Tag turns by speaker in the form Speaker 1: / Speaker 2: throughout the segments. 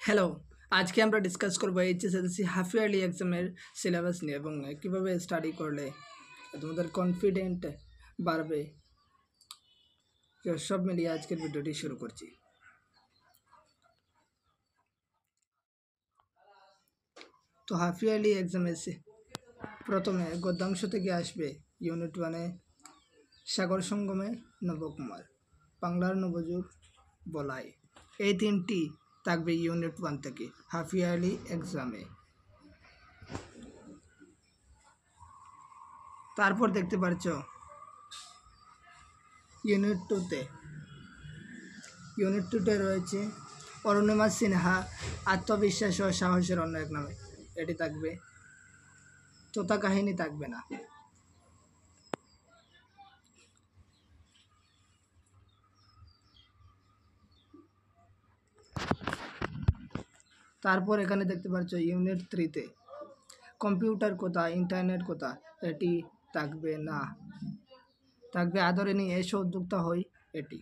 Speaker 1: Hello, আজকে আমরা discuss করবো এইচএসএলসি হাফ ইয়ারলি এক্সামের সিলেবাস নিয়ে এবং কীভাবে স্টাডি করলে তোমাদের কনফিডেন্ট বাড়বে। সব মিলিয়ে আজকের ভিডিওটি শুরু করছি। তো হাফ ইয়ারলি এক্সামে প্রথমে গদ্যাংশ থেকে আসবে ইউনিট 1-এ সাগর সঙ্গমে নবকুমার, বাংলার নবযুগ বলাই। এই তিনটি থাকবে ইউনিট 1 থেকে হাফ ইয়ারলি এক্সামে। তারপর দেখতে পাচ্ছ ইউনিট 2-তে রয়েছে অরুণিমা সিনহা, আত্মবিশ্বাস ও সাহসের অন্য এক নামে। এটি থাকবে, তোতা কাহিনী থাকবে না। তারপর এখানে দেখতে পাচ্ছ ইউনিট 3-তে কম্পিউটার কথা, ইন্টারনেট কথা, এটি থাকবে না। থাকবে আদরিণী এসো উদ্যোক্তা হই, এটি।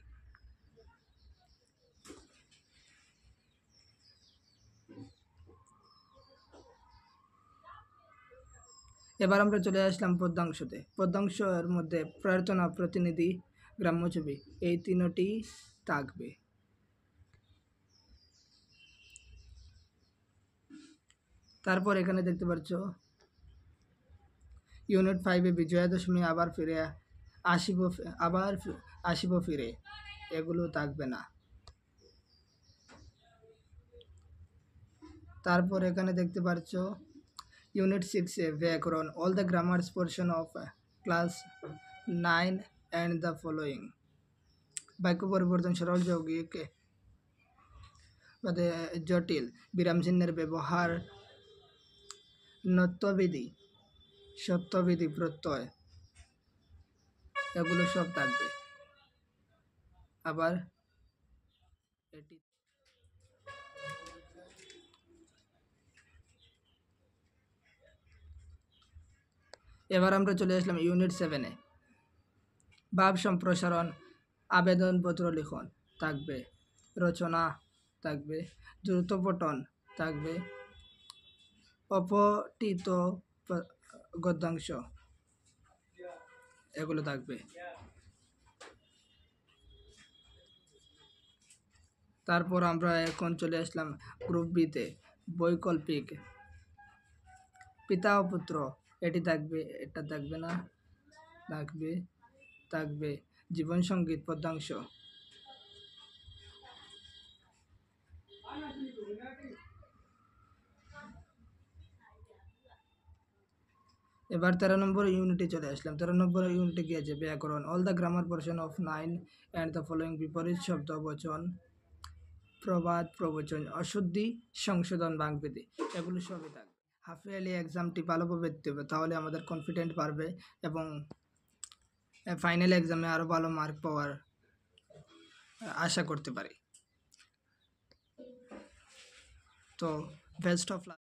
Speaker 1: এবার আমরা চলে আসলাম পদ্যাংশতে। পদ্যাংশের মধ্যে প্রার্থনা, প্রতিনিধি, গ্রাম্য ছবি, এই তিনটি থাকবে। তারপর এখানে দেখতে পাচ্ছ ইউনিট 5-এ বিজয়া দশমী, আবার আসিব ফিরে, এগুলো থাকবে না। তারপর এখানে দেখতে পাচ্ছ ইউনিট 6-এ ব্যাকরণ, all the grammars portion of class 9 and the following. বাক্য পরিবর্তন, সরল যৌগিক, জটিল, বিরাম চিহ্নের ব্যবহার, নত্যবিধি, সত্যবিধি, প্রত্যয়, এগুলো সব থাকবে। আবার এটি এবার আমরা চলে আসলাম ইউনিট 7-এ ভাব সম্প্রসারণ, আবেদনপত্র লিখন থাকবে, রচনা থাকবে, দ্রুতপঠন থাকবে, অপঠিত গদ্যাংশ, এগুলো থাকবে। তারপর আমরা এখন চলে আসলাম গ্রুপ বিতে বৈকল্পিক, পিতা ও পুত্র, এটি থাকবে, এটা থাকবে না। থাকবে জীবন সঙ্গীত পদ্যাংশ। এবার 13 নম্বর ইউনিটে চলে আসলাম। 13 নম্বর ইউনিটে গিয়েছে ব্যাকরণ, all the grammar portion of 9 and the following, বিপরীত শব্দ, বচন, প্রবাদ, প্রবচন, অশুদ্ধি, সংশোধন, বাগ্বিধি, এগুলো সবই থাকবে। হাফ ইয়ারলি এক্সামটি ভালোভাবে দিতে হবে, তাহলে আমাদের কনফিডেন্ট বাড়বে এবং ফাইনাল এক্সামে আরও ভালো মার্ক পাওয়ার আশা করতে পারি। তো বেস্ট অফ লাক।